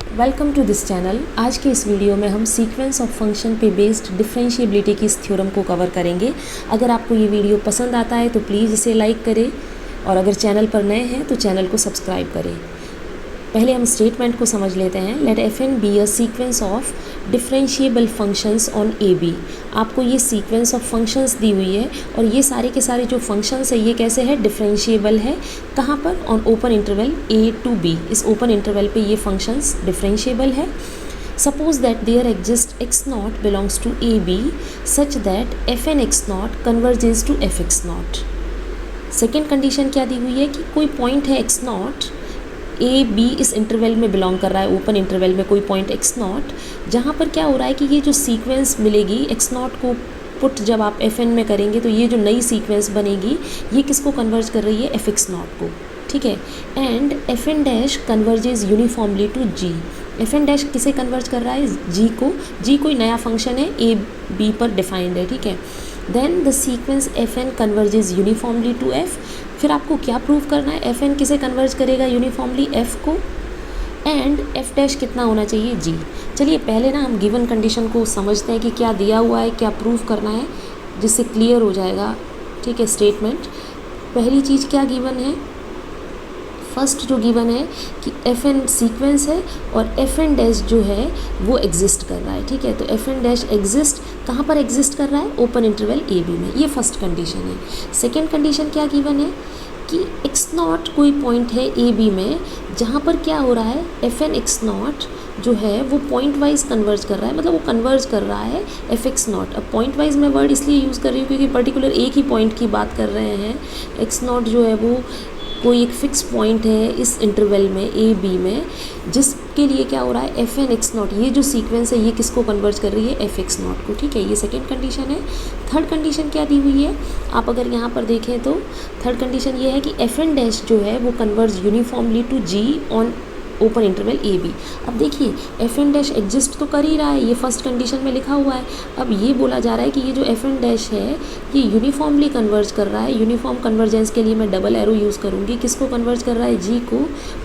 Welcome to this channel. आज के इस वीडियो में हम सीक्वेंस ऑफ फंक्शन पे बेस्ड डिफरेंशिएबिलिटी की इस थ्योरम को कवर करेंगे। अगर आपको ये वीडियो पसंद आता है तो प्लीज़ इसे लाइक करें और अगर चैनल पर नए हैं तो चैनल को सब्सक्राइब करें। पहले हम स्टेटमेंट को समझ लेते हैं। Let f n be a sequence of differentiable functions on a b. आपको ये सीक्वेंस ऑफ फंक्शंस दी हुई है और ये सारे के सारे जो फंक्शंस है ये कैसे है, डिफरेंशिएबल है। कहाँ पर? On open interval a to b. इस ओपन इंटरवल पे ये फंक्शंस डिफरेंशिएबल है। Suppose that there exist x naught belongs to a b such that f n x naught converges to f x naught. Second condition क्या दी हुई है कि कोई पॉइंट है एक्स नॉट, ए बी इस इंटरवल में बिलोंग कर रहा है, ओपन इंटरवल में कोई पॉइंट एक्स नॉट, जहाँ पर क्या हो रहा है कि ये जो सीक्वेंस मिलेगी एक्स नॉट को पुट जब आप एफ एन में करेंगे तो ये जो नई सीक्वेंस बनेगी ये किसको कन्वर्ज कर रही है, एफ एक्स नॉट को। ठीक है। And f N dash converges uniformly to g. F N dash किसे कन्वर्ज कर रहा है, जी को। जी कोई नया फंक्शन है, ए बी पर डिफाइंड है। ठीक है। Then the sequence f n converges uniformly to f. फिर आपको क्या प्रूव करना है, एफ एन किसे कन्वर्ज करेगा यूनिफॉर्मली, एफ को। एंड एफ डैश कितना होना चाहिए, जी। चलिए पहले ना हम गिवन कंडीशन को समझते हैं कि क्या दिया हुआ है, क्या प्रूव करना है, जिससे क्लियर हो जाएगा। ठीक है। स्टेटमेंट पहली चीज़ क्या गिवन है, फर्स्ट जो गिवन है कि एफ एन सीक्वेंस है और एफ एन डैश जो है वो एग्जिस्ट कर रहा है। ठीक है। तो एफ एन डैश एग्जिस्ट कहाँ पर एग्जिस्ट कर रहा है, ओपन इंटरवल ए बी में। ये फर्स्ट कंडीशन है। सेकेंड कंडीशन क्या गिवन है कि एक्स नॉट कोई पॉइंट है ए बी में जहाँ पर क्या हो रहा है, एफ एन एक्स नॉट जो है वो पॉइंट वाइज कन्वर्ज कर रहा है, मतलब वो कन्वर्ज कर रहा है एफ एक्स नॉट। अब पॉइंट वाइज मैं वर्ड इसलिए यूज़ कर रही हूँ क्योंकि पर्टिकुलर एक ही पॉइंट की बात कर रहे हैं। एक्स नॉट जो है वो कोई एक फिक्स पॉइंट है इस इंटरवल में ए बी में, जिसके लिए क्या हो रहा है, एफ एन एक्स नॉट ये जो सीक्वेंस है ये किसको कन्वर्ज कर रही है, एफ एक्स नॉट को। ठीक है। ये सेकेंड कंडीशन है। थर्ड कंडीशन क्या दी हुई है, आप अगर यहाँ पर देखें तो थर्ड कंडीशन ये है कि एफ एन डैश जो है वो converge uniformly to g on open interval a b. अब देखिए एफ एन डैश एग्जिस्ट तो कर ही रहा है, ये फर्स्ट कंडीशन में लिखा हुआ है। अब ये बोला जा रहा है कि ये जो एफ एन डैश है ये यूनिफॉर्मली कन्वर्ज कर रहा है। यूनिफॉर्म कन्वर्जेंस के लिए मैं डबल एरो यूज़ करूँगी। किसको कन्वर्ज कर रहा है, जी को,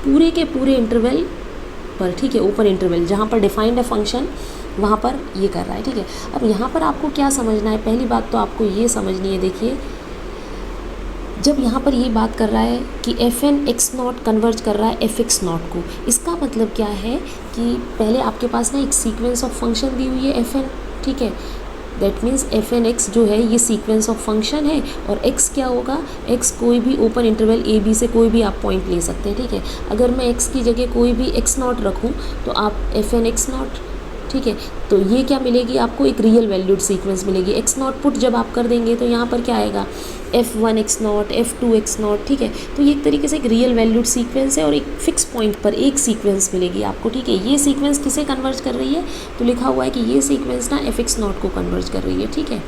पूरे के पूरे इंटरवल पर। ठीक है। ओपन इंटरवल जहाँ पर डिफाइंड है फंक्शन वहाँ पर ये कर रहा है। ठीक है। अब यहाँ पर आपको क्या समझना है, पहली बात तो आपको ये समझनी है, देखिए जब यहाँ पर ये बात कर रहा है कि f n x naught converge कर रहा है एफ एक्स नॉट को, इसका मतलब क्या है कि पहले आपके पास ना एक सीक्वेंस ऑफ फंक्शन दी हुई है एफ एन। ठीक है। That means F n x जो है ये सीक्वेंस ऑफ फंक्शन है और एक्स क्या होगा, एक्स कोई भी ओपन इंटरवल ए बी से कोई भी आप पॉइंट ले सकते हैं। ठीक है। अगर मैं एक्स की जगह कोई भी एक्स नॉट रखूँ तो आप एफ एन एक्स नॉट। ठीक है। तो ये क्या मिलेगी आपको, एक रियल वैल्यूड सीक्वेंस मिलेगी। एक्स नॉट पुट जब आप कर देंगे तो यहाँ पर क्या आएगा, F one x not, F two x naught. ठीक है। तो ये एक तरीके से एक रियल वैल्यूड सीक्वेंस है और एक फिक्स पॉइंट पर एक सीक्वेंस मिलेगी आपको। ठीक है। ये सीक्वेंस किसे कन्वर्ज कर रही है, तो लिखा हुआ है कि ये सीक्वेंस ना एफ एक्स नॉट को कन्वर्ज कर रही है। ठीक है।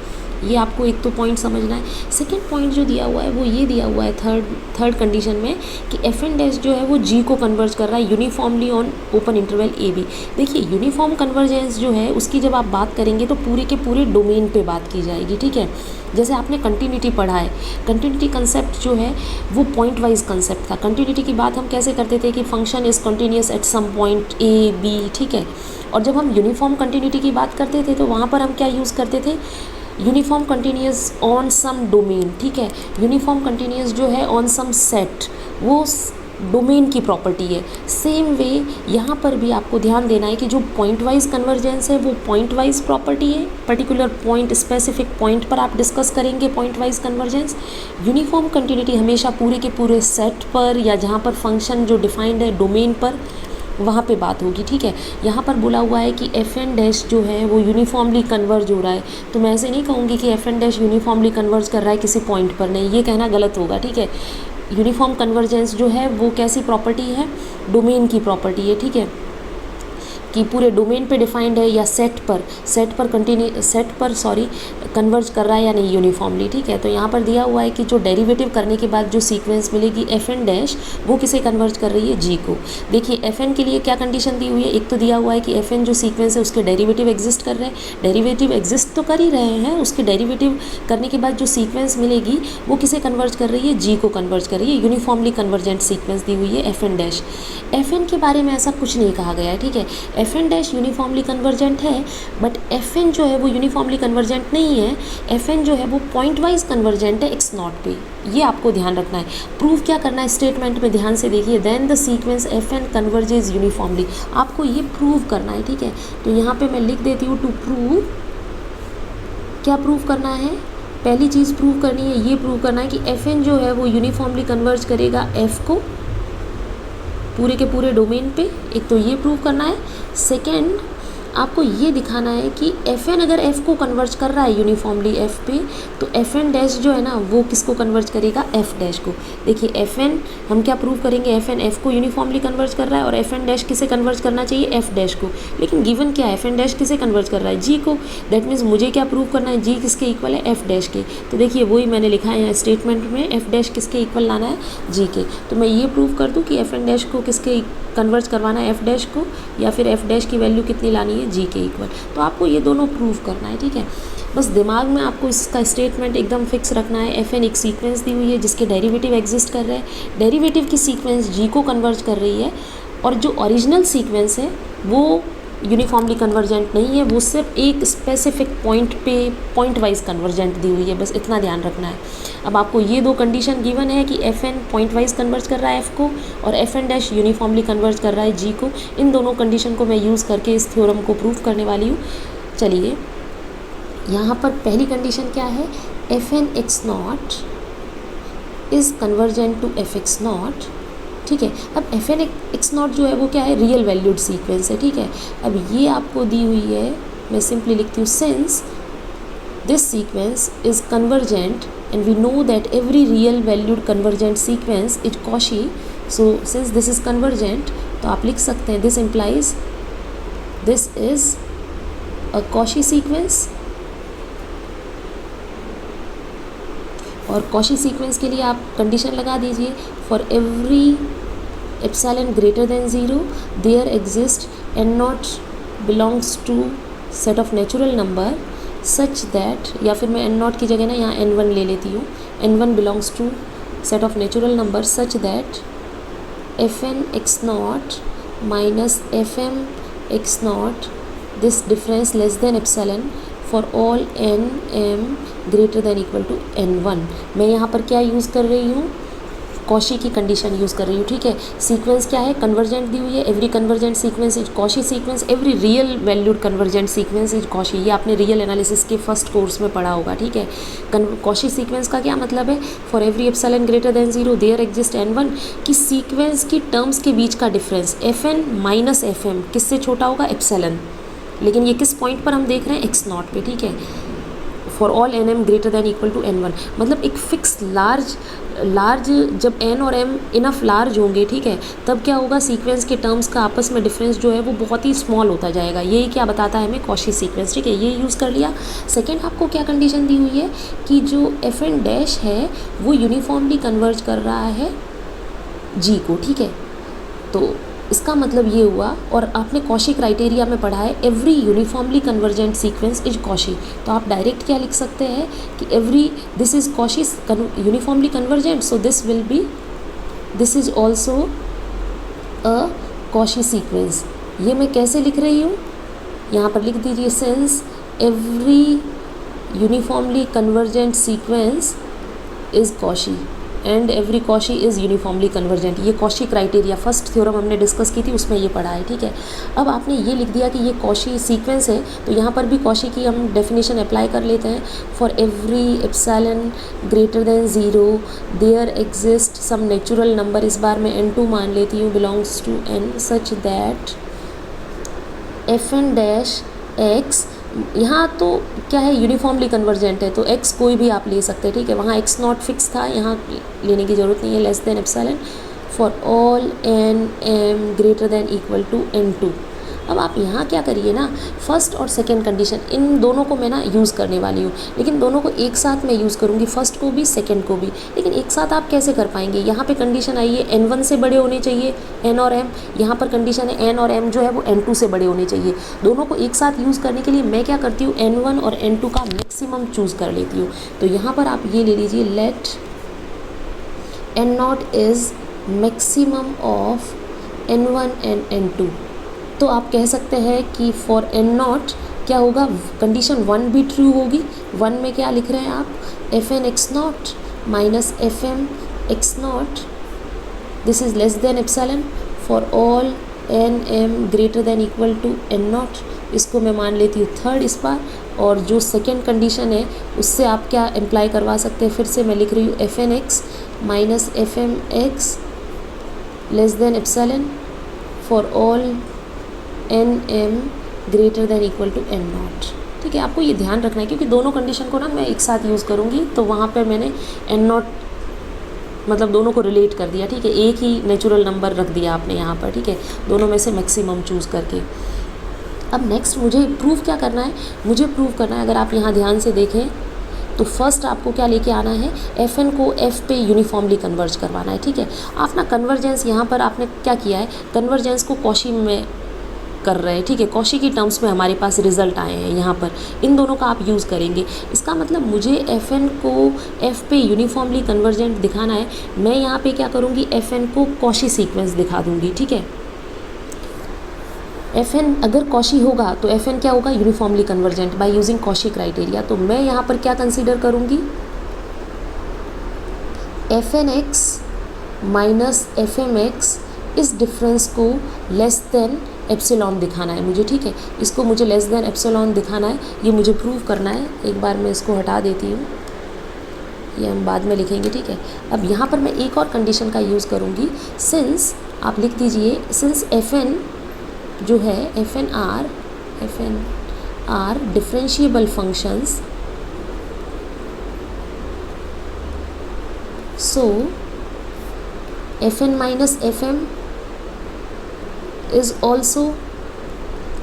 ये आपको एक तो पॉइंट समझना है। सेकेंड पॉइंट जो दिया हुआ है वो ये दिया हुआ है थर्ड कंडीशन में कि एफ एन डैश जो है वो जी को कन्वर्ज कर रहा है uniformly on open interval a b. देखिए यूनिफॉर्म कन्वर्जेंस जो है उसकी जब आप बात करेंगे तो पूरे के पूरे डोमेन पे बात की जाएगी। ठीक है। जैसे आपने कंटिन्यूटी पढ़ा है, कंटिन्यूटी कंसेप्ट जो है वो पॉइंट वाइज कंसेप्ट था। कंटिन्यूटी की बात हम कैसे करते थे कि function is continuous at some point a b. ठीक है। और जब हम यूनिफॉर्म कंटिन्यूटी की बात करते थे तो वहाँ पर हम क्या यूज़ करते थे, uniform continuous on some domain. ठीक है। यूनिफॉर्म कंटिन्यूस जो है ऑन सम सेट, वो डोमेन की प्रॉपर्टी है। सेम वे यहाँ पर भी आपको ध्यान देना है कि जो पॉइंट वाइज कन्वर्जेंस है वो पॉइंट वाइज प्रॉपर्टी है। पर्टिकुलर पॉइंट, स्पेसिफिक पॉइंट पर आप डिस्कस करेंगे point wise convergence. Uniform continuity हमेशा पूरे के पूरे सेट पर या जहाँ पर फंक्शन जो डिफाइंड है डोमेन पर वहाँ पे बात होगी। ठीक है। यहाँ पर बोला हुआ है कि एफ एन डैश जो है वो यूनिफॉर्मली कन्वर्ज हो रहा है, तो मैं ऐसे नहीं कहूँगी कि f N dash uniformly converge कर रहा है किसी पॉइंट पर, नहीं, ये कहना गलत होगा। ठीक है। यूनिफॉर्म कन्वर्जेंस जो है वो कैसी प्रॉपर्टी है, डोमेन की प्रॉपर्टी है। ठीक है। कि पूरे डोमेन पे डिफाइंड है या सेट पर कन्वर्ज कर रहा है या नहीं यूनिफॉर्मली, ठीक है। तो यहाँ पर दिया हुआ है कि जो डेरिवेटिव करने के बाद जो सीक्वेंस मिलेगी एफ एन डैश, वो किसे कन्वर्ज कर रही है, जी को। देखिए एफ एन के लिए क्या कंडीशन दी हुई है, एक तो दिया हुआ है कि एफ एन जो सीक्वेंस है उसके डेरिवेटिव एग्जिस्ट कर रहे हैं, डेरिवेटिव एग्जिस्ट तो कर ही रहे हैं, उसके डेरिवेटिव करने के बाद जो सीक्वेंस मिलेगी वो किसे कन्वर्ज कर रही है, जी को कन्वर्ज कर रही है। यूनिफॉर्मली कन्वर्जेंट सीक्वेंस दी हुई है f N dash. F n के बारे में ऐसा कुछ नहीं कहा गया है, ठीक है। F N dash uniformly convergent है, बट एफ एन जो है वो यूनिफॉर्मली कन्वर्जेंट नहीं है। एफ एन जो है वो पॉइंट वाइज कन्वर्जेंट है एक्स नॉट पे, ये आपको ध्यान रखना है। प्रूव क्या करना है स्टेटमेंट में, ध्यान से देखिए, then the sequence f n converges uniformly, आपको ये प्रूव करना है, ठीक है। तो यहाँ पे मैं लिख देती हूँ टू प्रूव, क्या प्रूव करना है, पहली चीज़ प्रूव करनी है, ये प्रूव करना है कि एफ एन जो है वो यूनिफॉर्मली कन्वर्ज करेगा एफ को पूरे के पूरे डोमेन पे, एक तो ये प्रूव करना है। सेकेंड, आपको ये दिखाना है कि एफ एन अगर एफ को कन्वर्ज कर रहा है यूनिफॉर्मली एफ पे, तो एफ एन डैश जो है ना वो किसको कन्वर्ज करेगा, एफ डैश को। देखिए एफ एन हम क्या प्रूव करेंगे, एफ एन एफ को यूनिफॉर्मली कन्वर्ज कर रहा है और एफ एन डैश किसे कन्वर्ज करना चाहिए, एफ डैश को। लेकिन गिवन क्या है, एफ एन डैश किसे कन्वर्ज कर रहा है, जी को। दैट मीन्स मुझे क्या प्रूव करना है, जी किसके इक्वल है, एफ डैश के। तो देखिए वही मैंने लिखा है यहाँ स्टेटमेंट में, एफ डैश किसके इक्वल लाना है, जी के। तो मैं ये प्रूव कर दूँ कि एफ एन डैश को किसके कन्वर्ज करवाना है, एफ डैश को, या फिर एफ डैश की वैल्यू कितनी लानी है, जी के इक्वल। तो आपको ये दोनों प्रूव करना है, ठीक है। बस दिमाग में आपको इसका स्टेटमेंट एकदम फिक्स रखना है। एफ एन एक सीक्वेंस दी हुई है जिसके डेरिवेटिव एग्जिस्ट कर रहे हैं, डेरिवेटिव की सीक्वेंस जी को कन्वर्ज कर रही है, और जो ओरिजिनल सीक्वेंस है वो यूनिफॉर्मली कन्वर्जेंट नहीं है, वो सिर्फ एक स्पेसिफिक पॉइंट पे पॉइंट वाइज कन्वर्जेंट दी हुई है, बस इतना ध्यान रखना है। अब आपको ये दो कंडीशन गिवन है कि f n pointwise converge कर रहा है एफ को, और f N dash uniformly converge कर रहा है जी को। इन दोनों कंडीशन को मैं यूज़ करके इस थ्योरम को प्रूव करने वाली हूँ। चलिए यहाँ पर पहली कंडीशन क्या है, f n x naught is convergent to f x naught, ठीक है। अब एफ एन एक्स नॉट जो है वो क्या है, रियल वैल्यूड सीक्वेंस है, ठीक है। अब ये आपको दी हुई है, मैं सिंपली लिखती हूँ, since this sequence is convergent and we know that every real valued convergent sequence is Cauchy, so since this is convergent, तो आप लिख सकते हैं this implies this is a Cauchy sequence. और कॉशी सीक्वेंस के लिए आप कंडीशन लगा दीजिए, for every epsilon greater than 0 there exist n naught belongs to set of natural number such that, या फिर मैं एन नॉट की जगह ना यहाँ n1 ले लेती हूँ, n1 belongs to set of natural number such that f n x naught minus F m x naught this difference less than epsilon for all n m greater than equal to n1। मैं यहाँ पर क्या use कर रही हूँ, Cauchy की condition use कर रही हूँ, ठीक है। सीक्वेंस क्या है, कन्वर्जेंट दी हुई है, every convergent sequence is Cauchy sequence, every real valued convergent sequence is Cauchy. ये आपने रियल एनालिसिस के फर्स्ट कोर्स में पढ़ा होगा, ठीक है। कॉशी सीक्वेंस का क्या मतलब है, for every epsilon greater than 0 there exist n1, कि सीक्वेंस की टर्म्स के बीच का difference f N minus F m किससे छोटा होगा, एप्सिलॉन। लेकिन ये किस पॉइंट पर हम देख रहे हैं, एक्स नॉट पे, ठीक है। For all n m greater than equal to n1, मतलब एक फिक्स लार्ज जब n और m इनफ लार्ज होंगे, ठीक है, तब क्या होगा, सीक्वेंस के टर्म्स का आपस में डिफरेंस जो है वो बहुत ही स्मॉल होता जाएगा। यही क्या बताता है हमें कॉशी सीक्वेंस, ठीक है। ये यूज़ कर लिया। सेकेंड आपको क्या कंडीशन दी हुई है कि जो एफ एन डैश है वो यूनिफॉर्मली कन्वर्ज कर रहा है जी को, ठीक है। तो इसका मतलब ये हुआ, और आपने कॉशी क्राइटेरिया में पढ़ा है every uniformly convergent sequence is Cauchy. तो आप डायरेक्ट क्या लिख सकते हैं कि every this is Cauchy uniformly convergent, so this is also a Cauchy sequence. ये मैं कैसे लिख रही हूँ, यहाँ पर लिख दीजिए, since every uniformly convergent sequence is Cauchy and every Cauchy is uniformly convergent. ये कॉशी क्राइटेरिया फर्स्ट थ्योरम हमने डिस्कस की थी, उसमें ये पढ़ा है, ठीक है। अब आपने ये लिख दिया कि ये कॉशी सीक्वेंस है, तो यहाँ पर भी कॉशी की हम डेफिनेशन अप्लाई कर लेते हैं। For every epsilon greater than 0 there exist some natural number, इस बार मैं n2 मान लेती हूँ, belongs to n such that f N dash x, यहाँ तो क्या है, यूनिफॉर्मली कन्वर्जेंट है, तो x कोई भी आप ले सकते हैं, ठीक है। वहाँ x नॉट फिक्स था, यहाँ लेने की ज़रूरत नहीं है, less than epsilon for all n m greater than equal to n2। अब आप यहाँ क्या करिए ना, फर्स्ट और सेकेंड कंडीशन इन दोनों को मैं ना यूज़ करने वाली हूँ, लेकिन दोनों को एक साथ मैं यूज़ करूँगी, फर्स्ट को भी सेकेंड को भी। लेकिन एक साथ आप कैसे कर पाएंगे, यहाँ पे कंडीशन आई है n1 से बड़े होने चाहिए n और m, यहाँ पर कंडीशन है n और m जो है वो n2 से बड़े होने चाहिए। दोनों को एक साथ यूज़ करने के लिए मैं क्या करती हूँ, n1 और n2 का मैक्सिमम चूज़ कर लेती हूँ। तो यहाँ पर आप ये ले लीजिए, let n0 is maximum of n1 and n2। तो आप कह सकते हैं कि फॉर n0 क्या होगा, कंडीशन 1 भी ट्रू होगी। 1 में क्या लिख रहे हैं आप, fn x0 minus fm x0 this is less than epsilon for all n m greater than equal to n0। इसको मैं मान लेती हूँ थर्ड इस बार। और जो सेकेंड कंडीशन है उससे आप क्या इम्प्लाई करवा सकते हैं, फिर से मैं लिख रही हूँ fn x minus fm x less than epsilon for all n m greater than equal to n0। ठीक है, आपको ये ध्यान रखना है क्योंकि दोनों कंडीशन को ना मैं एक साथ यूज़ करूँगी, तो वहाँ पे मैंने n0 मतलब दोनों को रिलेट कर दिया। ठीक है, एक ही नेचुरल नंबर रख दिया आपने यहाँ पर। ठीक है, दोनों में से मैक्सिमम चूज़ करके। अब नेक्स्ट मुझे प्रूव क्या करना है, मुझे प्रूव करना है, अगर आप यहाँ ध्यान से देखें तो फर्स्ट आपको क्या लेके आना है, fn को f पे यूनिफॉर्मली कन्वर्ज करवाना है। ठीक है, आप ना कन्वर्जेंस यहाँ पर आपने क्या किया है, कन्वर्जेंस को कॉशी में कर रहे हैं। ठीक है, कॉशी की टर्म्स में हमारे पास रिजल्ट आए हैं, यहाँ पर इन दोनों का आप यूज़ करेंगे। इसका मतलब मुझे fn को f पे यूनिफॉर्मली कन्वर्जेंट दिखाना है। मैं यहाँ पे क्या करूँगी, fn को कॉशी सीक्वेंस दिखा दूँगी। ठीक है, fn अगर कॉशी होगा तो fn क्या होगा, uniformly convergent by using Cauchy criteria. तो मैं यहाँ पर क्या कंसीडर करूँगी, fn x minus fm x इस डिफरेंस को लेस देन एप्सिलॉन दिखाना है मुझे। ठीक है, इसको मुझे लेस देन एप्सिलॉन दिखाना है, ये मुझे प्रूव करना है। एक बार मैं इसको हटा देती हूँ, ये हम बाद में लिखेंगे। ठीक है, अब यहाँ पर मैं एक और कंडीशन का यूज़ करूँगी। सिंस आप लिख दीजिए, सिंस fn जो है fn are differentiable functions, so fn minus fm is also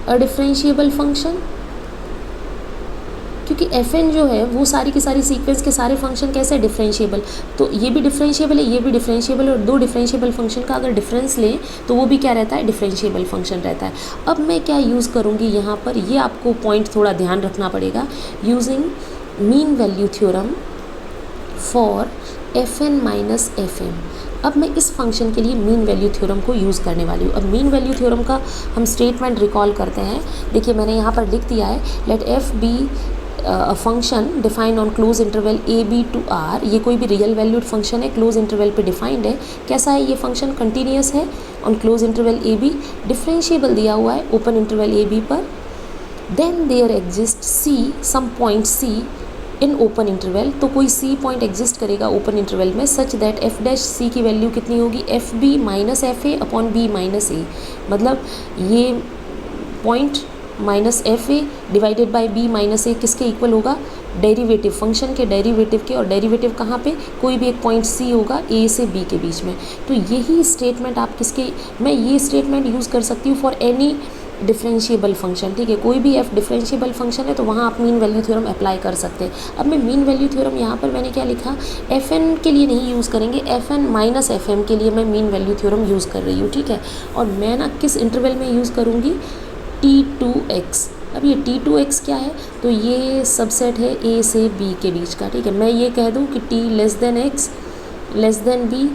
a differentiable function। क्योंकि fn जो है वो सारी की सारी सीक्वेंस के सारे फंक्शन कैसे डिफरेंशिएबल, तो ये भी डिफरेंशिएबल है, ये भी डिफरेंशिएबल, और दो डिफरेंशिएबल फंक्शन का अगर डिफरेंस लें तो वो भी क्या रहता है, डिफरेंशिएबल फंक्शन रहता है। अब मैं क्या यूज़ करूँगी यहाँ पर, ये आपको पॉइंट थोड़ा ध्यान रखना पड़ेगा, using mean value theorem for fn minus fm। अब मैं इस फंक्शन के लिए मीन वैल्यू थ्योरम को यूज़ करने वाली हूँ। अब मीन वैल्यू थ्योरम का हम स्टेटमेंट रिकॉल करते हैं। देखिए मैंने यहाँ पर लिख दिया है, let f be a function defined on close interval a b to R. ये कोई भी रियल वैल्यूड फंक्शन है, क्लोज इंटरवल पे डिफाइंड है। कैसा है ये फंक्शन, कंटिन्यूस है on close interval a b, differentiable दिया हुआ है ओपन इंटरवल ए बी पर। Then there exist c some point c in open interval, तो कोई सी पॉइंट एग्जिस्ट करेगा ओपन इंटरवल में such that F dash C की वैल्यू कितनी होगी, F B minus F A upon B minus A. मतलब ये point minus F A divided by B minus A किसके इक्वल होगा, डेरिवेटिव, फंक्शन के डेरिवेटिव के। और डेरिवेटिव कहाँ पे, कोई भी एक पॉइंट सी होगा ए से बी के बीच में। तो यही स्टेटमेंट आप किसके, मैं ये स्टेटमेंट यूज़ कर सकती हूँ फॉर एनी डिफरेंशिएबल फंक्शन। ठीक है, कोई भी एफ डिफरेंशिएबल फंक्शन है तो वहाँ आप मीन वैल्यू थ्योरम अप्लाई कर सकते हैं। अब मैं मीन वैल्यू थ्योरम यहाँ पर मैंने क्या लिखा, एफ एन के लिए नहीं यूज़ करेंगे, f N minus F m के लिए मैं मीन वैल्यू थ्योरम यूज़ कर रही हूँ। ठीक है, और मैं ना किस इंटरवल में यूज़ करूँगी, T2x। अब ये T2x क्या है, तो ये सबसेट है A से B के बीच का। ठीक है, मैं ये कह दूँ कि T less than x less then B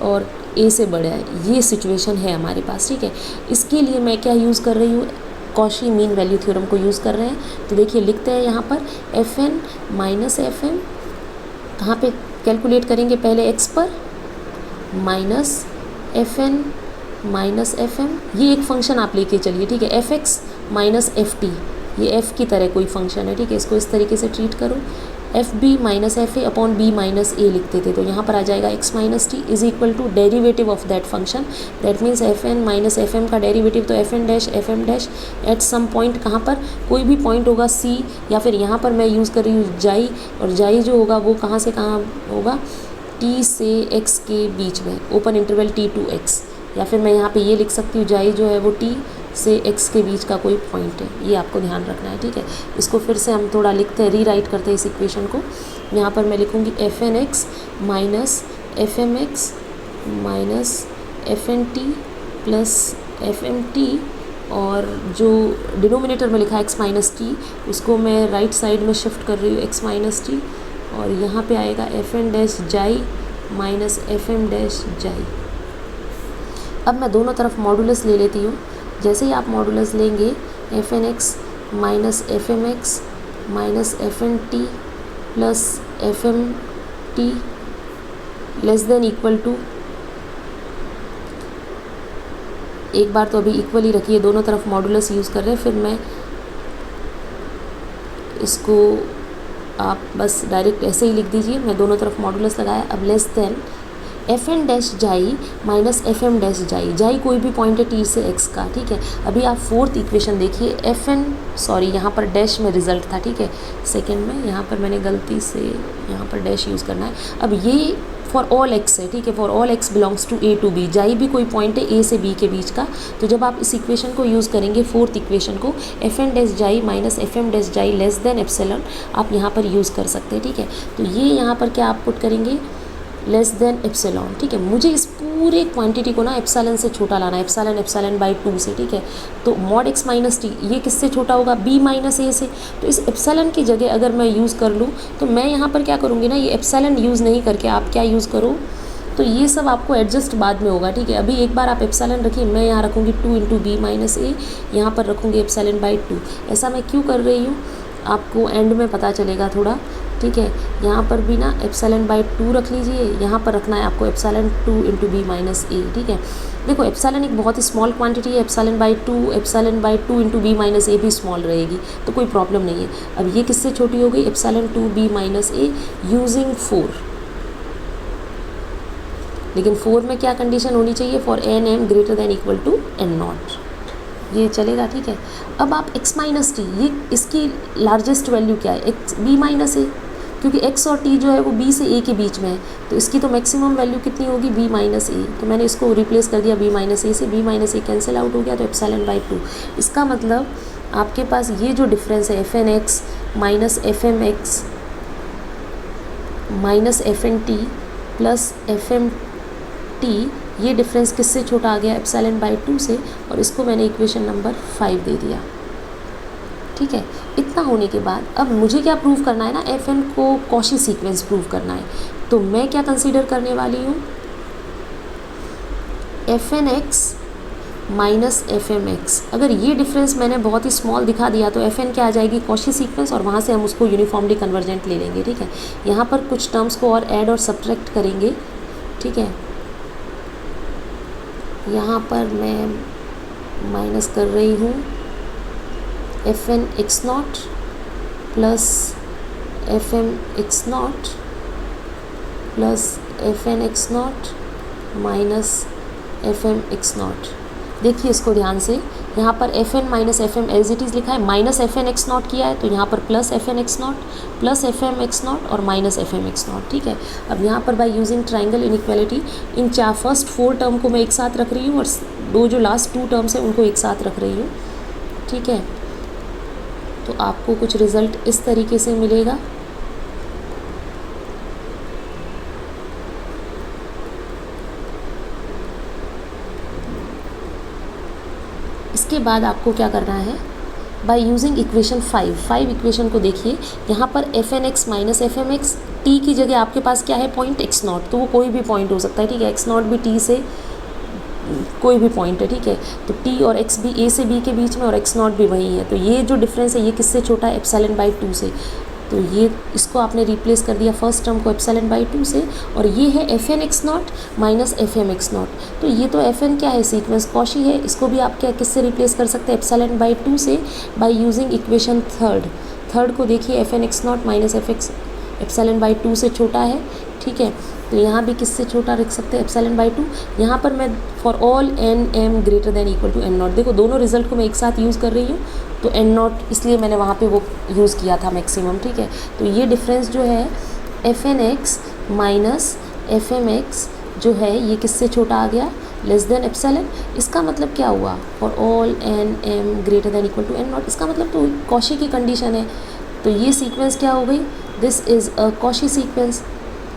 और A से बड़ा है, ये सिचुएशन है हमारे पास। ठीक है, इसके लिए मैं क्या यूज़ कर रही हूँ, कॉशी मीन वैल्यू थ्योरम को यूज़ कर रहे हैं। तो देखिए लिखते हैं यहाँ पर f N minus F m, कहाँ पे कैलकुलेट करेंगे, पहले x पर minus f N minus F m. ये एक फंक्शन आप लेके चलिए। ठीक है, f x minus f t, ये एफ की तरह कोई फंक्शन है। ठीक है, इसको इस तरीके से ट्रीट करो, F B minus F A upon B minus A लिखते थे, तो यहाँ पर आ जाएगा X minus T is equal to derivative of that function. That means F N minus F M का डेरिवेटिव, तो F N dash F M dash at some point, कहाँ पर, कोई भी पॉइंट होगा सी, या फिर यहाँ पर मैं यूज़ कर रही हूँ जाई, और जाई जो होगा वो कहाँ से कहाँ होगा, टी से एक्स के बीच में, ओपन इंटरवल T2x। या फिर मैं यहाँ पे ये लिख सकती हूँ, जाई जो है वो T से x के बीच का कोई पॉइंट है, ये आपको ध्यान रखना है, ठीक है। इसको फिर से हम थोड़ा लिखते हैं, रीराइट करते हैं इस इक्वेशन को। यहाँ पर मैं लिखूँगी fn(x) minus fm(x) minus fn(t) plus fmt, और जो डिनोमिनेटर में लिखा है x माइनस टी, उसको मैं राइट साइड में शिफ्ट कर रही हूँ x माइनस टी, और यहाँ पे आएगा fn डैश जाई माइनस fm डैश जाई। अब मैं दोनों तरफ मॉडुलस ले लेती हूँ। जैसे ही आप मॉडुलस लेंगे fn(x) minus fm(x) minus fn(t) plus fmt less than equal to, एक बार तो अभी इक्वल ही रखिए, दोनों तरफ मॉडुलस यूज़ कर रहे हैं, फिर मैं इसको आप बस डायरेक्ट ऐसे ही लिख दीजिए, मैं दोनों तरफ मॉडुलस लगाया। अब लेस देन fn डैश जाई माइनस fm डैश जाई, जाई कोई भी पॉइंट है t से x का, ठीक है। अभी आप फोर्थ इक्वेशन देखिए, यहाँ पर डैश में रिजल्ट था, ठीक है, सेकेंड में, यहाँ पर मैंने गलती से यहाँ पर डैश यूज़ करना है। अब ये फॉर ऑल x है, ठीक है, for all x belongs to a to b, जाई भी कोई पॉइंट है a से b के बीच का। तो जब आप इस इक्वेशन को यूज़ करेंगे, फोर्थ इक्वेशन को, fn डैश जाई माइनस fm डैश जाई लेस देन एप्सिलॉन, आप यहाँ पर यूज़ कर सकते हैं, ठीक है। तो ये यहाँ पर क्या आप पुट करेंगे, लेस देन एप्सिलॉन, ठीक है। मुझे इस पूरे क्वांटिटी को ना एप्सिलॉन से छोटा लाना है, एप्सिलॉन बाई 2 से, ठीक है। तो मॉड x माइनस टी, ये किससे छोटा होगा, b माइनस a से। तो इस एप्सिलॉन की जगह अगर मैं यूज़ कर लूँ, तो मैं यहाँ पर क्या करूँगी ना, ये एप्सिलॉन यूज़ नहीं करके आप क्या यूज़ करो, तो ये सब आपको एडजस्ट बाद में होगा, ठीक है। अभी एक बार आप एप्सिलॉन रखिए, मैं यहाँ रखूँगी 2 इंटू b माइनस a, यहाँ पर रखूँगी एप्सिलॉन बाई 2। ऐसा मैं क्यों कर रही हूँ, आपको एंड में पता चलेगा थोड़ा, ठीक है। यहाँ पर भी ना एप्सिलॉन बाई 2 रख लीजिए, यहाँ पर रखना है आपको epsilon 2 into b minus a, ठीक है। देखो एप्सिलॉन एक बहुत ही स्मॉल क्वांटिटी है, epsilon by 2 into b minus a भी स्मॉल रहेगी, तो कोई प्रॉब्लम नहीं है। अब ये किससे छोटी हो गई, epsilon 2b minus a using 4, लेकिन 4 में क्या कंडीशन होनी चाहिए, for n m greater than equal to n naught, ये चलेगा, ठीक है। अब आप x माइनस टी, ये इसकी लार्जेस्ट वैल्यू क्या है, x b माइनस a, क्योंकि x और t जो है वो b से a के बीच में है, तो इसकी तो मैक्सिमम वैल्यू कितनी होगी, b माइनस a। तो मैंने इसको रिप्लेस कर दिया b माइनस a से, b minus a cancel out हो गया, तो एप्सिलॉन बाई 2। इसका मतलब आपके पास ये जो डिफरेंस है fn(x) minus fm(x) minus fn(t) plus fm(t), ये डिफरेंस किससे छोटा आ गया, एप्सिलॉन बाई 2 से, और इसको मैंने इक्वेशन नंबर 5 दे दिया, ठीक है। इतना होने के बाद अब मुझे क्या प्रूव करना है ना, fn को कॉची सीक्वेंस प्रूव करना है। तो मैं क्या कंसीडर करने वाली हूँ, fn(x) माइनस fm(x), अगर ये डिफरेंस मैंने बहुत ही स्मॉल दिखा दिया तो fn क्या आ जाएगी, कॉची सीक्वेंस, और वहाँ से हम उसको यूनिफॉर्मली कन्वर्जेंट ले लेंगे, ठीक है। यहाँ पर कुछ टर्म्स को और ऐड और सब्ट्रैक्ट करेंगे, ठीक है। यहाँ पर मैं माइनस कर रही हूँ fn(x0) plus fm(x0) plus fn(x0) minus fm(x0). देखिए इसको ध्यान से, यहाँ पर fn minus fm as it is लिखा है, माइनस fn(x0) किया है, तो यहाँ पर प्लस fn(x0) प्लस fm(x0) और माइनस fm(x0), ठीक है। अब यहाँ पर by using triangle inequality, in first 4 term को मैं एक साथ रख रही हूँ, और दो जो लास्ट 2 टर्म्स हैं उनको एक साथ रख रही हूँ, ठीक है। तो आपको कुछ रिज़ल्ट इस तरीके से मिलेगा। इसके बाद आपको क्या करना है, बाय यूजिंग इक्वेशन 5 इक्वेशन को देखिए, यहाँ पर fn(x) माइनस fm(x), t की जगह आपके पास क्या है, पॉइंट x0, तो वो कोई भी पॉइंट हो सकता है, ठीक है। x0 भी t से कोई भी पॉइंट है, ठीक है। तो t और x भी a से b के बीच में, और x0 भी वही है। तो ये जो डिफरेंस है ये किससे छोटा है, एप्सिलॉन बाई 2 से। तो ये इसको आपने रिप्लेस कर दिया फर्स्ट टर्म को एप्सिलॉन बाई 2 से, और ये है fn(x0) माइनस fm(x0). तो ये तो fn क्या है, सीक्वेंस कॉची है, इसको भी आप क्या किससे रिप्लेस कर सकते हैं, एप्सिलॉन बाई 2 से, बाय यूजिंग इक्वेशन थर्ड को देखिए, fn(x0) माइनस एप्सिलॉन बाई 2 से छोटा है, ठीक है। तो यहाँ भी किससे छोटा रख सकते हैं, एप्सिलॉन बाई 2। यहाँ पर मैं for all n m greater than equal to n naught, देखो दोनों रिजल्ट को मैं एक साथ यूज़ कर रही हूँ, तो एन नॉट इसलिए मैंने वहाँ पे वो यूज़ किया था मैक्सिमम, ठीक है। तो ये डिफरेंस जो है fn(x) माइनस fm(x) जो है ये किससे छोटा आ गया, लेस देन एप्सिलॉन। इसका मतलब क्या हुआ, for all n m greater than equal to n naught. इसका मतलब तो कॉशी की कंडीशन है, तो ये सीक्वेंस क्या हो गई, this is a Cauchy sequence.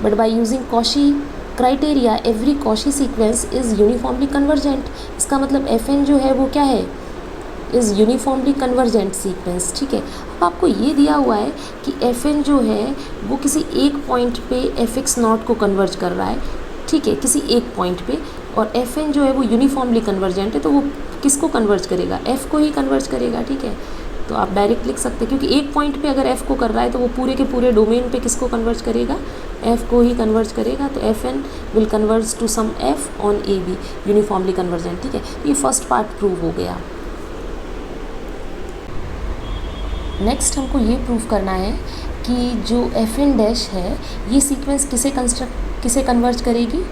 But by using Cauchy criteria every Cauchy sequence is uniformly convergent. इसका मतलब एफ एन जो है वो क्या है, इज़ यूनिफॉर्मली कन्वर्जेंट सीक्वेंस। ठीक है, अब आपको ये दिया हुआ है कि एफ एन जो है वो किसी एक पॉइंट पे एफ एक्स नॉट को कन्वर्ज कर रहा है, ठीक है, किसी एक पॉइंट पे, और एफ एन जो है वो यूनिफॉर्मली कन्वर्जेंट है, तो वो किसको कन्वर्ज करेगा, एफ़ को ही कन्वर्ज करेगा। ठीक है, तो आप डायरेक्ट लिख सकते हैं, क्योंकि एक पॉइंट पे अगर एफ़ को कर रहा है तो वो पूरे के पूरे डोमेन पे किसको कन्वर्ज करेगा, एफ़ को ही कन्वर्ज करेगा। तो F n will converge to some f on a b, uniformly convergent. ठीक है, तो ये फर्स्ट पार्ट प्रूव हो गया। नेक्स्ट हमको ये प्रूव करना है कि जो एफ एन डैश है ये सीक्वेंस किसे कन्वर्ज करेगी,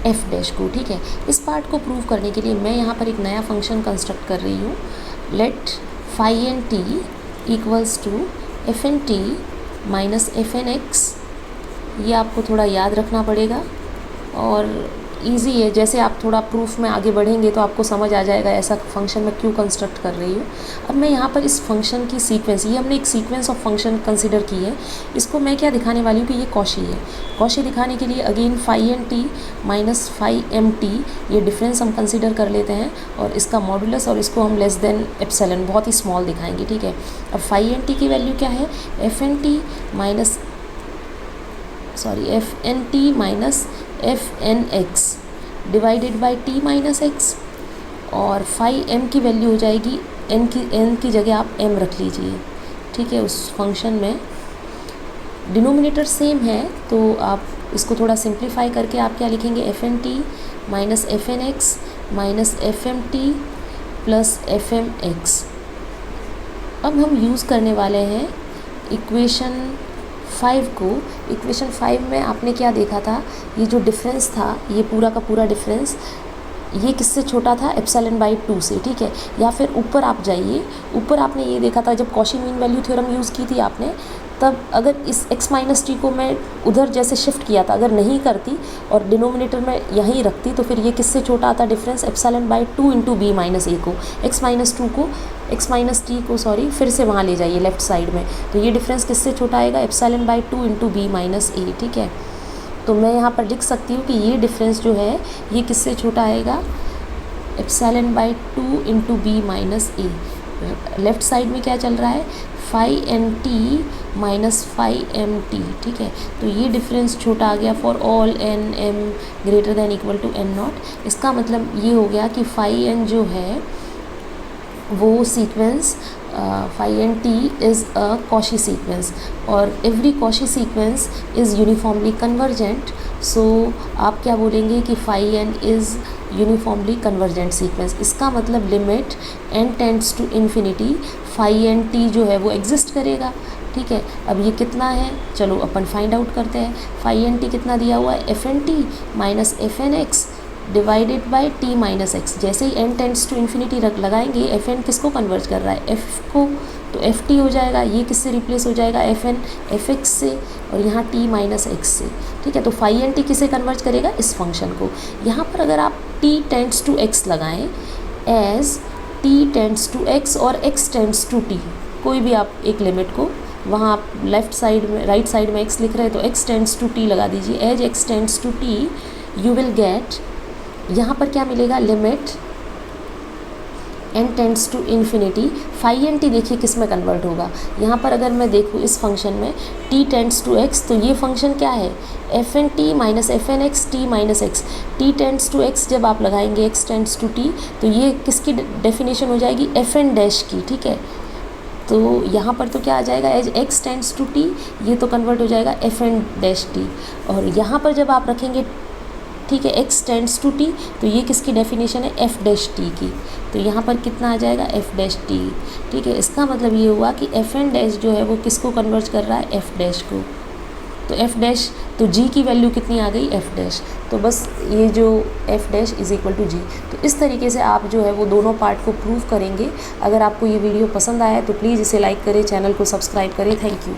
एफ डैश को। ठीक है, इस पार्ट को प्रूव करने के लिए मैं यहाँ पर एक नया फंक्शन कंस्ट्रक्ट कर रही हूँ। Let phi N t equals to f n t minus f n x. ये आपको थोड़ा याद रखना पड़ेगा और ईजी है, जैसे आप थोड़ा प्रूफ में आगे बढ़ेंगे तो आपको समझ आ जाएगा ऐसा फंक्शन मैं क्यों कंस्ट्रक्ट कर रही हूँ। अब मैं यहाँ पर इस फंक्शन की सीक्वेंस, ये हमने एक सीक्वेंस ऑफ फंक्शन कंसिडर की है, इसको मैं क्या दिखाने वाली हूँ कि ये कॉशी है। कॉशी दिखाने के लिए again phi N t minus phi m t, ये डिफरेंस हम कंसिडर कर लेते हैं और इसका मॉडुलस, और इसको हम लेस देन एप्सिलॉन बहुत ही स्मॉल दिखाएंगे। ठीक है, अब फाई एन टी की वैल्यू क्या है, f n t minus f n x divided by t minus x, और फाई एम की वैल्यू हो जाएगी, एन की जगह आप एम रख लीजिए। ठीक है, उस फंक्शन में डिनोमिनेटर सेम है तो आप इसको थोड़ा सिंप्लीफाई करके आप क्या लिखेंगे, f n t minus f n x minus F m t plus f m x. अब हम यूज़ करने वाले हैं इक्वेशन 5 को। इक्वेशन 5 में आपने क्या देखा था, ये जो डिफरेंस था, ये पूरा का पूरा डिफरेंस ये किससे छोटा था, एप्सिलॉन बाई 2 से। ठीक है, या फिर ऊपर आप जाइए, ऊपर आपने ये देखा था जब Cauchy mean value theorem use की थी आपने, तब अगर इस x माइनस टी को मैं उधर जैसे शिफ्ट किया था, अगर नहीं करती और डिनोमिनेटर में यहीं रखती तो फिर ये किससे छोटा आता difference, epsilon by 2 into B minus A को, x माइनस टी को सॉरी फिर से वहाँ ले जाइए लेफ्ट साइड में, तो ये डिफरेंस किससे छोटा आएगा, epsilon by 2 into B minus A. ठीक है, तो मैं यहाँ पर लिख सकती हूँ कि ये डिफरेंस जो है ये किससे छोटा आएगा, epsilon by 2 into B minus a. Left side में क्या चल रहा है, phi N t minus phi m t. ठीक है, तो ये डिफरेंस छोटा आ गया for all n m greater than equal to n naught. इसका मतलब ये हो गया कि फाई एन जो है वो sequence phi N T is a Cauchy sequence और every Cauchy sequence is uniformly convergent. So आप क्या बोलेंगे कि phi N is uniformly convergent sequence. इसका मतलब limit N tends to infinity phi N T जो है वो एग्जिस्ट करेगा। ठीक है, अब ये कितना है, चलो अपन फाइंड आउट करते हैं। फाई एन टी कितना दिया हुआ है, f n t minus f n x divided by t minus x. जैसे ही एन टेंड्स टू इन्फिनिटी लगाएंगे, एफ एन किसको कन्वर्ज कर रहा है, एफ को, तो एफ टी हो जाएगा, ये किससे रिप्लेस हो जाएगा, एफ एन एफ एक्स से, और यहाँ टी माइनस एक्स से। ठीक है, तो फाई एन टी किसे कन्वर्ज करेगा, इस फंक्शन को। यहाँ पर अगर आप टी टेंड्स टू एक्स लगाएं as t tends to x और एक्स टेंड्स टू टी, कोई भी आप एक लिमिट को, वहाँ आप लेफ्ट साइड में राइट साइड में एक्स लिख रहे हैं तो एक्स टेंड्स टू टी लगा दीजिए, as x tends to t you will get, यहाँ पर क्या मिलेगा, limit N tends to infinity. Phi N t देखिए किस में कन्वर्ट होगा, यहाँ पर अगर मैं देखूँ इस फंक्शन में टी टेंड्स टू एक्स, तो ये फंक्शन क्या है, f n t minus f n x t minus x. T tends to x जब आप लगाएंगे एक्स टेंड्स टू टी, तो ये किसकी डेफिनेशन हो जाएगी, एफ एन डैश की। ठीक है, तो यहाँ पर तो क्या आ जाएगा, as x tends to t, ये तो कन्वर्ट हो जाएगा एफ एन डैश टी, और यहाँ पर जब आप रखेंगे, ठीक है, एक्स टेंड्स टू टी, तो ये किसकी डेफिनेशन है, एफ डैश टी की, तो यहाँ पर कितना आ जाएगा, एफ डैश टी। ठीक है, इसका मतलब ये हुआ कि एफ एन डैश जो है वो किसको कन्वर्ट कर रहा है, एफ डैश को। तो एफ डैश, तो जी की वैल्यू कितनी आ गई, एफ डैश, तो बस ये जो F dash is equal to G. तो इस तरीके से आप जो है वो दोनों पार्ट को प्रूव करेंगे। अगर आपको ये वीडियो पसंद आया है तो प्लीज़ इसे लाइक करें, चैनल को सब्सक्राइब करें। Thank you.